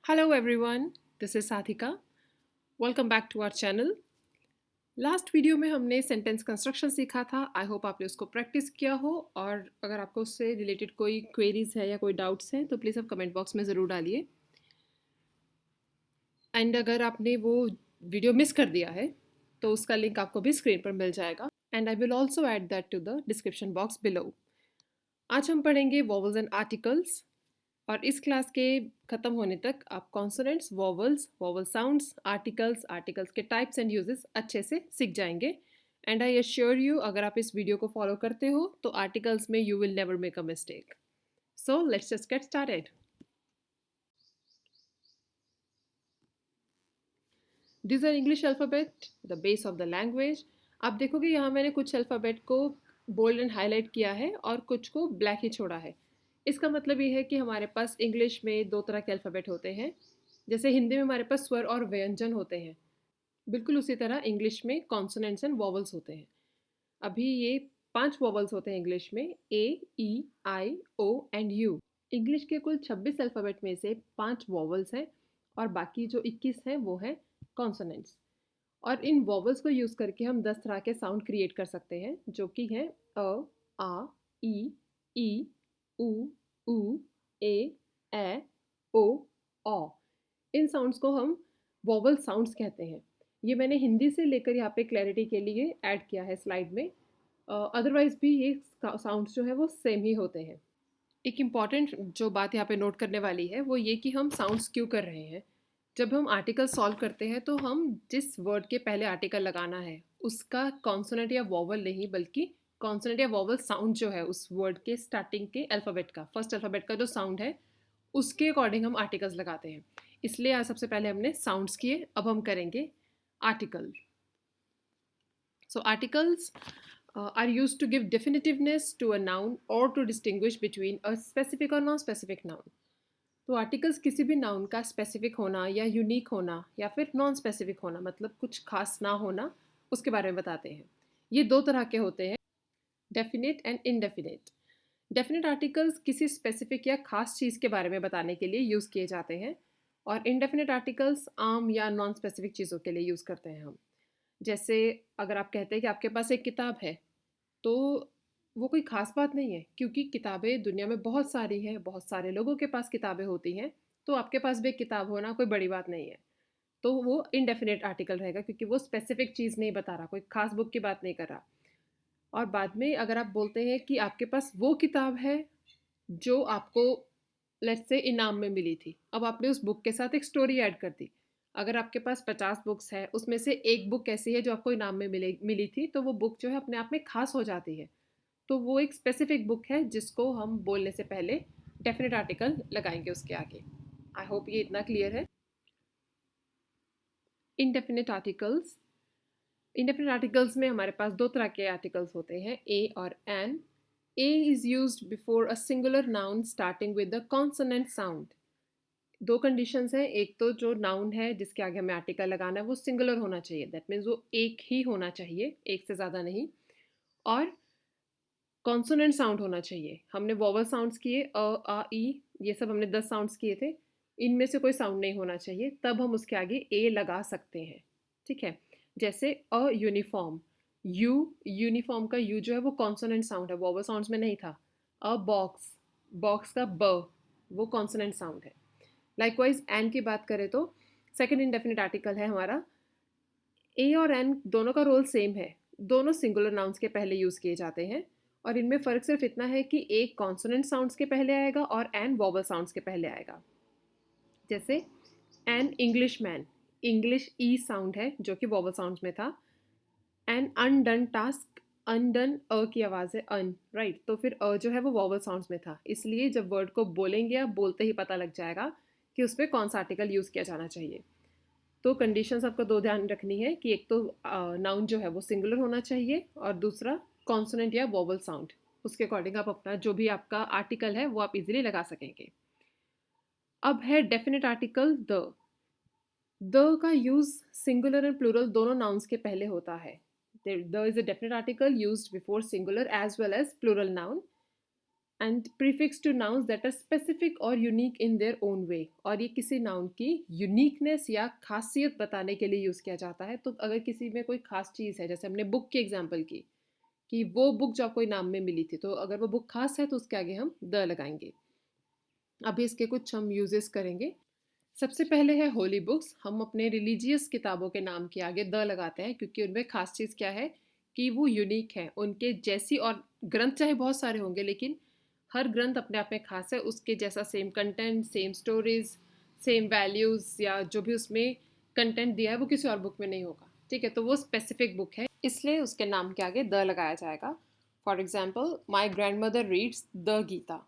Hello everyone, this is Sadhika. Welcome back to our channel. Last video में हमने sentence construction सीखा था। I hope आपने उसको प्रैक्टिस किया हो और अगर आपको उससे रिलेटेड कोई क्वेरीज है या कोई डाउट्स हैं तो प्लीज़ आप कमेंट बॉक्स में ज़रूर डालिए। एंड अगर आपने वो वीडियो मिस कर दिया है तो उसका लिंक आपको भी स्क्रीन पर मिल जाएगा and I will also add that to the description box below. आज हम पढ़ेंगे वॉवल्स एंड आर्टिकल्स और इस क्लास के ख़त्म होने तक आप consonants, vowels, vowel sounds, articles, articles के टाइप्स एंड यूजेस अच्छे से सीख जाएंगे। एंड आई एश्योर यू अगर आप इस वीडियो को फॉलो करते हो तो आर्टिकल्स में you will never make a mistake. So let's just get started. This are English alphabet, the base of the language. आप देखोगे यहाँ मैंने कुछ अल्फ़ाबेट को बोल्ड एंड हाईलाइट किया है और कुछ को ब्लैक ही छोड़ा है। इसका मतलब ये है कि हमारे पास इंग्लिश में दो तरह के अल्फ़ाबेट होते हैं। जैसे हिंदी में हमारे पास स्वर और व्यंजन होते हैं, बिल्कुल उसी तरह इंग्लिश में कॉन्सोनेंट्स एंड वॉवल्स होते हैं। अभी ये 5 वॉवल्स होते हैं इंग्लिश में, ए, ई, आई, ओ एंड यू। इंग्लिश के कुल 26 अल्फ़ाबेट में से 5 वॉवल्स हैं और बाकी जो 21 हैं वो हैं कॉन्सोनेंट्स। और इन वॉवल्स को यूज़ करके हम 10 तरह के साउंड क्रिएट कर सकते हैं जो कि हैं अ, आ, ई, उ, ए, ओ, औ। इन साउंड्स को हम वॉवल साउंड्स कहते हैं। ये मैंने हिंदी से लेकर यहाँ पे क्लैरिटी के लिए ऐड किया है स्लाइड में। अदरवाइज़ भी ये साउंड्स जो है वो सेम ही होते हैं। एक इम्पॉर्टेंट जो बात यहाँ पे नोट करने वाली है वो ये कि हम साउंड्स क्यों कर रहे हैं। जब हम आर्टिकल सॉल्व करते हैं तो हम जिस वर्ड के पहले आर्टिकल लगाना है उसका कॉन्सोनेंट या वॉवल नहीं बल्कि कॉन्सोनेंट या वॉवल साउंड जो है उस वर्ड के स्टार्टिंग के अल्फ़ाबेट का, फर्स्ट अल्फ़ाबेट का जो साउंड है उसके अकॉर्डिंग हम आर्टिकल्स लगाते हैं। इसलिए आज सबसे पहले हमने साउंड्स किए, अब हम करेंगे article. So articles are used to give definitiveness to a noun or to distinguish between a specific or non-specific noun. तो आर्टिकल्स किसी भी नाउन का स्पेसिफिक होना या यूनिक होना या फिर नॉन स्पेसिफिक होना, मतलब कुछ खास ना होना, उसके बारे में बताते हैं। ये दो तरह के होते हैं, definite and indefinite. Definite articles किसी स्पेसिफिक या खास चीज़ के बारे में बताने के लिए यूज़ किए जाते हैं और इनडेफिनेट आर्टिकल्स आम या नॉन स्पेसिफिक चीज़ों के लिए यूज़ करते हैं हम। जैसे अगर आप कहते हैं कि आपके पास एक किताब है तो वो कोई ख़ास बात नहीं है क्योंकि किताबें दुनिया में बहुत सारी हैं, बहुत सारे लोगों के पास किताबें होती हैं, तो आपके पास भी एक किताब होना कोई बड़ी बात नहीं है। तो वो इनडेफिनेट आर्टिकल रहेगा क्योंकि वो स्पेसिफिक चीज़ नहीं बता रहा, कोई ख़ास बुक की बात नहीं कर रहा। और बाद में अगर आप बोलते हैं कि आपके पास वो किताब है जो आपको लेट्स से इनाम में मिली थी, अब आपने उस बुक के साथ एक स्टोरी ऐड कर दी। अगर आपके पास 50 बुक्स है उसमें से एक बुक ऐसी है जो आपको इनाम में मिली थी तो वो बुक जो है अपने आप में खास हो जाती है। तो वो एक स्पेसिफिक बुक है जिसको हम बोलने से पहले डेफिनेट आर्टिकल लगाएंगे उसके आगे। आई होप ये इतना क्लियर है। इनडेफिनेट आर्टिकल्स, इंडेफिनिट आर्टिकल्स में हमारे पास दो तरह के आर्टिकल्स होते हैं, ए और an. A is use before a singular noun starting with the consonant sound. दो कंडीशंस हैं, एक तो जो नाउन है जिसके आगे हमें आर्टिकल लगाना है वो सिंगुलर होना चाहिए, दैट मीन्स वो एक ही होना चाहिए, एक से ज़्यादा नहीं। और कॉन्सोनेंट साउंड होना चाहिए। हमने वॉवल साउंड्स किए, आ, ई, ये सब हमने 10 साउंड्स किए थे, इनमें से कोई साउंड नहीं होना चाहिए, तब हम उसके आगे ए लगा सकते हैं। ठीक है, जैसे अ यूनिफॉर्म, यू, यूनिफॉर्म का यू जो है वो कॉन्सोनेंट साउंड है, वॉवल साउंड्स में नहीं था। अ बॉक्स, बॉक्स का ब, वो कॉन्सोनेंट साउंड है। लाइकवाइज एन की बात करें तो सेकेंड इंडेफिनिट आर्टिकल है हमारा। ए और एन दोनों का रोल सेम है, दोनों सिंगुलर नाउन्स के पहले यूज़ किए जाते हैं और इनमें फ़र्क सिर्फ इतना है कि एक कॉन्सोनेंट साउंड्स के पहले आएगा और एन वॉवल साउंड्स के पहले आएगा। जैसे an English man, English E sound है जो कि वॉवल साउंड्स में था। एन अनडन टास्क, अनडन अ की आवाज़ है अन, राइट, तो फिर अ जो है वो वॉवल साउंड्स में था, इसलिए जब वर्ड को बोलेंगे या बोलते ही पता लग जाएगा कि उस पर कौन सा आर्टिकल यूज़ किया जाना चाहिए। तो कंडीशंस आपको दो ध्यान रखनी है कि एक तो नाउन जो है वो सिंगुलर होना चाहिए और दूसरा कॉन्सोनेंट या वोवल साउंड, उसके अकॉर्डिंग आप अपना जो भी आपका आर्टिकल है वो आप इजीली लगा सकेंगे। अब है डेफिनेट आर्टिकल द। द का यूज़ सिंगुलर एंड प्लूरल दोनों नाउन्स के पहले होता है। The is a definite article used before singular as well as plural noun and prefix to nouns that are specific और unique in their own way, और ये किसी नाउन की यूनिकनेस या खासियत बताने के लिए यूज़ किया जाता है। तो अगर किसी में कोई खास चीज़ है, जैसे हमने बुक की एग्जांपल की कि वो बुक जो आपको इनाम में मिली थी, तो अगर वो बुक खास है तो उसके आगे हम द लगाएंगे। अभी इसके कुछ हम यूजेस करेंगे। सबसे पहले है होली बुक्स। हम अपने रिलीजियस किताबों के नाम के आगे द लगाते हैं क्योंकि उनमें खास चीज़ क्या है कि वो यूनिक है उनके जैसी। और ग्रंथ चाहे बहुत सारे होंगे, लेकिन हर ग्रंथ अपने आप में खास है, उसके जैसा same content, same stories, same values या जो भी उसमें कंटेंट दिया है वो किसी और बुक में नहीं होगा। ठीक है, तो वो स्पेसिफिक बुक है, इसलिए उसके नाम के आगे द लगाया जाएगा। For example, my grandmother reads the Gita.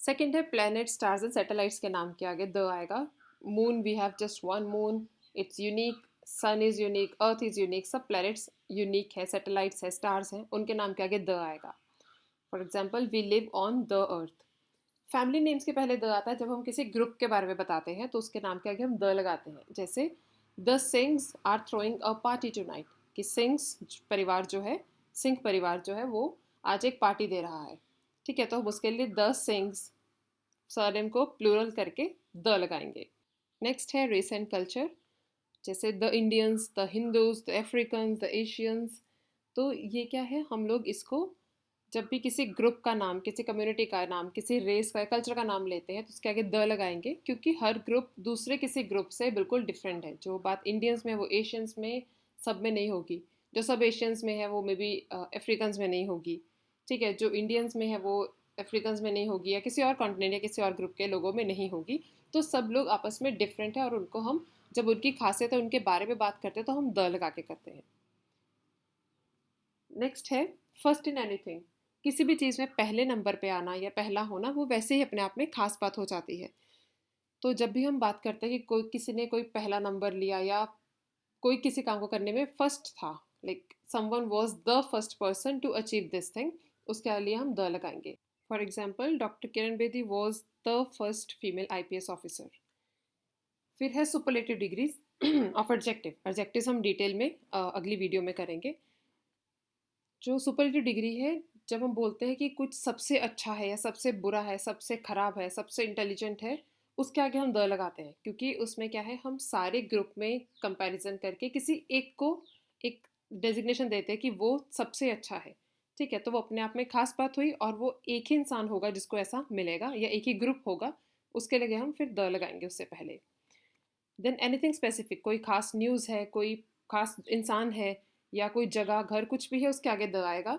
Second है प्लैनेट, स्टार्स एंड सैटेलाइट्स के नाम के आगे द आएगा। Moon, we have just one moon, it's unique. Sun is unique, earth is unique, सब प्लैनेट्स यूनिक है, सैटेलाइट्स है, स्टार्स हैं, उनके नाम के आगे द आएगा। For example, we live on the earth. Family names के पहले द आता है जब हम किसी ग्रुप के बारे में बताते हैं, तो उसके नाम के आगे हम द लगाते हैं। जैसे the Singhs are throwing a party tonight, कि सिंग्स परिवार जो है, सिंह परिवार जो है वो आज एक पार्टी दे रहा है। ठीक है, तो हम उसके लिए द सिंग्स सरनेम को प्लूरल करके द लगाएंगे। नेक्स्ट है रेस एंड कल्चर, जैसे the Indians, the Hindus, the African, the Asians. तो ये क्या है, हम लोग इसको जब भी किसी ग्रुप का नाम, किसी कम्युनिटी का नाम, किसी रेस का, कल्चर का नाम लेते हैं तो उसके आगे द लगाएंगे, क्योंकि हर ग्रुप दूसरे किसी ग्रुप से बिल्कुल डिफरेंट है। जो बात इंडियंस में वो एशियंस में सब में नहीं होगी, जो सब एशियंस में है वो मे बी अफ्रीकन्स में नहीं होगी। ठीक है, जो इंडियंस में है वो अफ्रीकन्स में नहीं होगी, या किसी और कॉन्टिनेंट या किसी और ग्रुप के लोगों में नहीं होगी। तो सब लोग आपस में डिफरेंट है, और उनको हम जब उनकी खासियत है उनके बारे में बात करते हैं तो हम द लगा के करते हैं। नेक्स्ट है फर्स्ट इन एनीथिंग। किसी भी चीज़ में पहले नंबर पे आना या पहला होना वो वैसे ही अपने आप में खास बात हो जाती है। तो जब भी हम बात करते हैं कि कोई किसी ने कोई पहला नंबर लिया, या कोई किसी काम को करने में फर्स्ट था, like someone was the first person to achieve this thing, उसके लिए हम द लगाएंगे। For example, doctor Kiran Bedi was the first female IPS officer. फिर है superlative degrees of adjective. Adjectives हम डिटेल में अगली वीडियो में करेंगे। जो सुपरलेटिव डिग्री है, जब हम बोलते हैं कि कुछ सबसे अच्छा है या सबसे बुरा है, सबसे खराब है, सबसे इंटेलिजेंट है, उसके आगे हम द लगाते हैं, क्योंकि उसमें क्या है, हम सारे ग्रुप में कंपैरिजन करके किसी एक को एक डेजिग्नेशन देते हैं कि वो सबसे अच्छा है। ठीक है, तो वो अपने आप में खास बात हुई, और वो एक ही इंसान होगा जिसको ऐसा मिलेगा, या एक ही ग्रुप होगा, उसके लिए हम फिर द लगाएंगे उससे पहले। देन एनीथिंग स्पेसिफिक, कोई खास न्यूज़ है, कोई खास इंसान है, या कोई जगह, घर, कुछ भी है, उसके आगे द आएगा।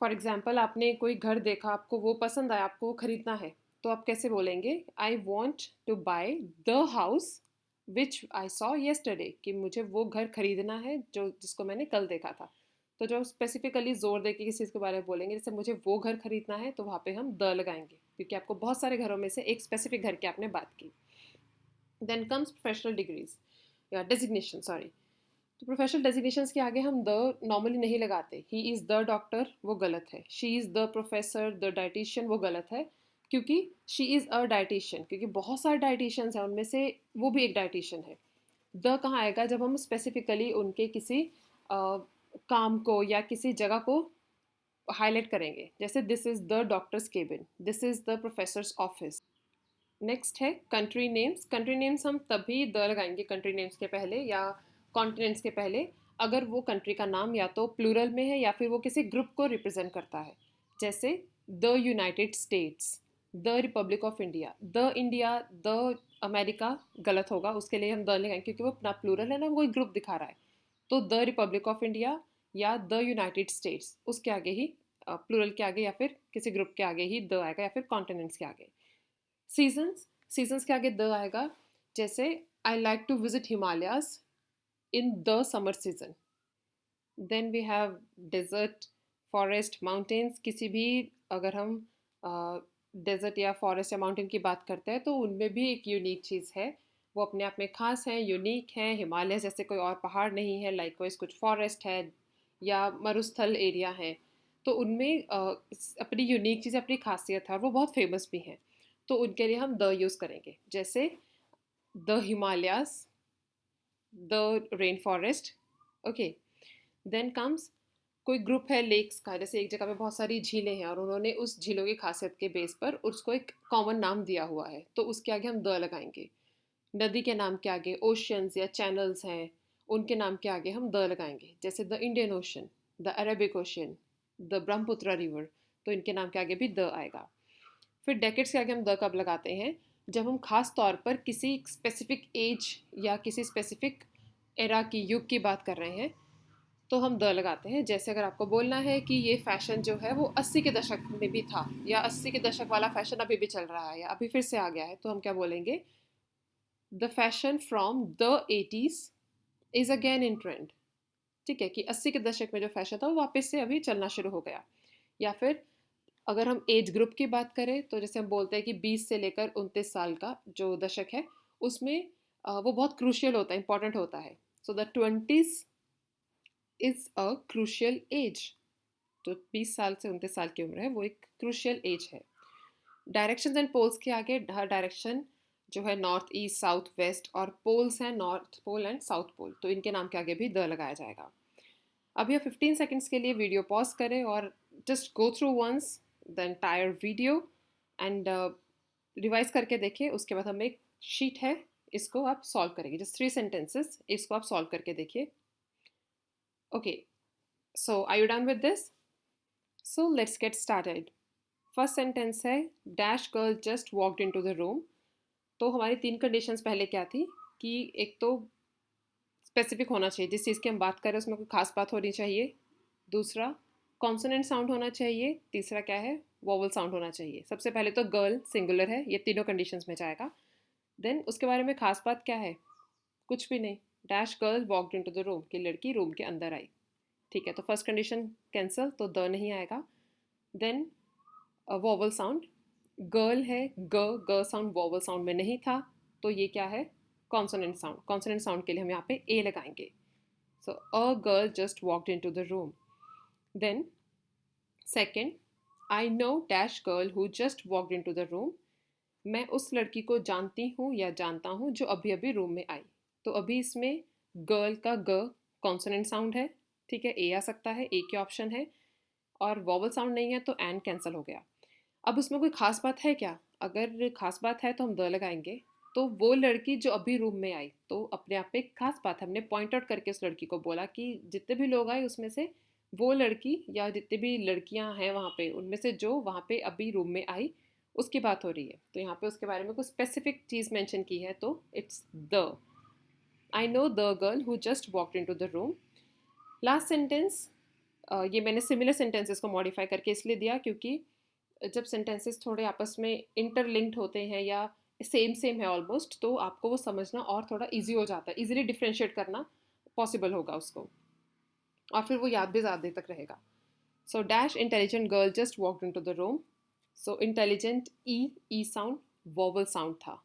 फॉर एग्जाम्पल, आपने कोई घर देखा, आपको वो पसंद आया, आपको वो खरीदना है, तो आप कैसे बोलेंगे, I want to buy the house which I saw yesterday, कि मुझे वो घर खरीदना है जो जिसको मैंने कल देखा था। तो जो स्पेसिफिकली जोर देके किसी चीज़ के बारे में बोलेंगे, जैसे मुझे वो घर खरीदना है, तो वहाँ पे हम द लगाएंगे, क्योंकि आपको बहुत सारे घरों में से एक स्पेसिफिक घर की आपने बात की। देन कम्स प्रोफेशनल डिग्रीज या डेजिग्नेशन, सॉरी। तो प्रोफेशनल डेजिग्नेशंस के आगे हम द नॉर्मली नहीं लगाते। ही इज़ द डॉक्टर, वो गलत है। She is the professor, the dietitian, वो गलत है, क्योंकि शी इज़ अ डाइटिशियन, क्योंकि बहुत सारे डाइटिशियंस हैं, उनमें से वो भी एक डाइटिशियन है। द कहाँ आएगा, जब हम स्पेसिफिकली उनके किसी काम को या किसी जगह को हाईलाइट करेंगे, जैसे this is the doctors cabin, this is the professors office. Next है कंट्री नेम्स। कंट्री नेम्स हम तभी द लगाएंगे कंट्री नेम्स के पहले या कॉन्टिनेंट्स के पहले, अगर वो कंट्री का नाम या तो प्लूरल में है या फिर वो किसी ग्रुप को रिप्रेजेंट करता है। जैसे the United states, the Republic of India, the India, the America गलत होगा, उसके लिए हम द लगाएंगे क्योंकि वो अपना प्लूरल है ना, वो एक ग्रुप दिखा रहा है। तो द रिपब्लिक ऑफ इंडिया या द यूनाइटेड स्टेट्स, उसके आगे ही प्लूरल के आगे या फिर किसी ग्रुप के आगे ही द आएगा, या फिर कॉन्टिनेंट्स के आगे। सीजन्स, सीजन्स के आगे द आएगा। जैसे I like to visit Himalayas in the summer season. Then we have desert, forest, mountains. किसी भी, अगर हम डेजर्ट या फॉरेस्ट या माउंटेन की बात करते हैं तो उनमें भी एक यूनिक चीज़ है, वो अपने आप में खास है, यूनिक है। हिमालय जैसे कोई और पहाड़ नहीं है, लाइक वाइज कुछ फॉरेस्ट है या मरुस्थल एरिया है, तो उनमें अपनी यूनिक चीज़, अपनी खासियत है, और वो बहुत फेमस भी हैं। तो उनके लिए हम द यूज़ करेंगे, जैसे the Himalayas, the rain forest. Okay, then comes कोई ग्रुप है लेक्स का, जैसे एक जगह पे बहुत सारी झीलें हैं और उन्होंने उस झीलों की खासियत के बेस पर उसको एक कॉमन नाम दिया हुआ है, तो उसके आगे हम द लगाएंगे। नदी के नाम के आगे ओशियंस या चैनल्स हैं, उनके नाम के आगे हम द लगाएंगे, जैसे the Indian ocean, the Arabic ocean, the Brahmaputra river, तो इनके नाम के आगे भी द आएगा। फिर डेकेड्स के आगे हम द कब लगाते हैं, जब हम खास तौर पर किसी स्पेसिफिक एज या किसी स्पेसिफिक एरा की युग की बात कर रहे हैं तो हम द लगाते हैं। जैसे अगर आपको बोलना है कि ये फ़ैशन जो है वो 80 के दशक में भी था, या 80 के दशक वाला फ़ैशन अभी भी चल रहा है या अभी फिर से आ गया है, तो हम क्या बोलेंगे, the fashion from the 80s is again in trend. ठीक है, कि 80 के दशक में जो फैशन था वो वापस से अभी चलना शुरू हो गया। या फिर अगर हम एज ग्रुप की बात करें तो जैसे हम बोलते हैं कि 20 से लेकर 29 साल का जो दशक है उसमें वो बहुत क्रूशियल होता है, इंपॉर्टेंट होता है। So the 20s is a crucial age. तो 20 साल से 29 साल की उम्र है, वो एक क्रूशियल एज है। डायरेक्शंस एंड पोल्स के आगे हर डायरेक्शन जो है नॉर्थ ईस्ट साउथ वेस्ट, और पोल्स हैं north pole and south pole, तो इनके नाम के आगे भी द लगाया जाएगा। अब यह 15 सेकेंड्स के लिए वीडियो पॉज करें और just go through once the entire video and revise करके देखें। उसके बाद हमें एक शीट है, इसको आप सॉल्व करेंगे, जस्ट 3 सेंटेंसेस, इसको आप सॉल्व करके देखिए। Okay, so are you done with this? So let's get started. First sentence है dash girl just walked into the room. तो हमारी 3 कंडीशंस पहले क्या थी कि एक तो स्पेसिफिक होना चाहिए, जिस चीज़ की हम बात कर रहे हैं उसमें कोई खास बात होनी चाहिए। दूसरा कॉन्सोनेंट साउंड होना चाहिए। तीसरा क्या है, वोवल साउंड होना चाहिए। सबसे पहले तो गर्ल सिंगुलर है, ये तीनों कंडीशंस में जाएगा। देन उसके बारे में खास बात क्या है, कुछ भी नहीं। Dash girl walked into the room, कि लड़की रूम के अंदर आई। ठीक है, तो फर्स्ट कंडीशन कैंसिल, तो द नहीं आएगा। देन वोवल साउंड, गर्ल है, ग साउंड वोवल साउंड में नहीं था, तो ये क्या है, कॉन्सोनेंट साउंड। कॉन्सोनेंट साउंड के लिए हम यहाँ पे ए लगाएंगे। So a girl just walked into the room. Then second, I know dash girl who just walked into the room. मैं उस लड़की को जानती हूँ या जानता हूँ जो अभी अभी रूम में आई। तो अभी इसमें गर्ल का ग कॉन्सोनेंट साउंड है, ठीक है, ए आ सकता है, ए के ऑप्शन है, और वॉवल साउंड नहीं है तो एन कैंसिल हो गया। अब उसमें कोई खास बात है क्या, अगर खास बात है तो हम द लगाएंगे। तो वो लड़की जो अभी रूम में आई, तो अपने आप में एक खास बात है, हमने पॉइंट आउट करके उस लड़की को बोला कि जितने भी लोग आए उसमें से वो लड़की या जितनी भी लड़कियां हैं वहाँ पे, उनमें से जो वहाँ पे अभी रूम में आई उसकी बात हो रही है। तो यहाँ पे उसके बारे में कुछ स्पेसिफिक चीज़ मेंशन की है, तो it's the. I know the girl who just walked into the room. Last sentence, ये मैंने सिमिलर सेंटेंसेस को मॉडिफाई करके इसलिए दिया क्योंकि जब सेंटेंसेस थोड़े आपस में इंटरलिंक्ड होते हैं या सेम सेम है ऑलमोस्ट, तो आपको वो समझना और थोड़ा इजी हो जाता है, इजीली डिफ्रेंशिएट करना पॉसिबल होगा उसको, और फिर वो याद भी ज़्यादा देर तक रहेगा। So dash intelligent girl just walked into the room. So intelligent E sound, vowel sound था,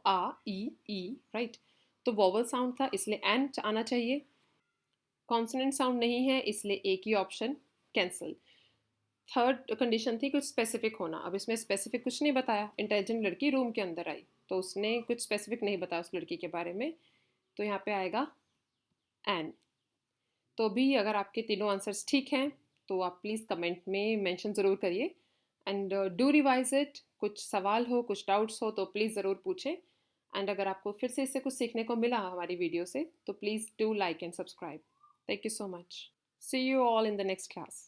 आ ई राइट, तो वोवल साउंड था इसलिए एन आना चाहिए। कॉन्सोनेंट साउंड नहीं है इसलिए एक ही ऑप्शन कैंसिल। थर्ड कंडीशन थी कुछ स्पेसिफिक होना। अब इसमें स्पेसिफिक कुछ नहीं बताया, इंटेलिजेंट लड़की रूम के अंदर आई, तो उसने कुछ स्पेसिफिक नहीं बताया उस लड़की के बारे में, तो यहाँ पे आएगा एन। तो भी अगर आपके तीनों आंसर्स ठीक हैं तो आप प्लीज़ कमेंट में मेंशन ज़रूर करिए एंड डू रिवाइज इट। कुछ सवाल हो, कुछ डाउट्स हो तो प्लीज़ ज़रूर पूछें। एंड अगर आपको फिर से इससे कुछ सीखने को मिला हमारी वीडियो से तो please do like and subscribe. Thank you so much. See you all in the next class.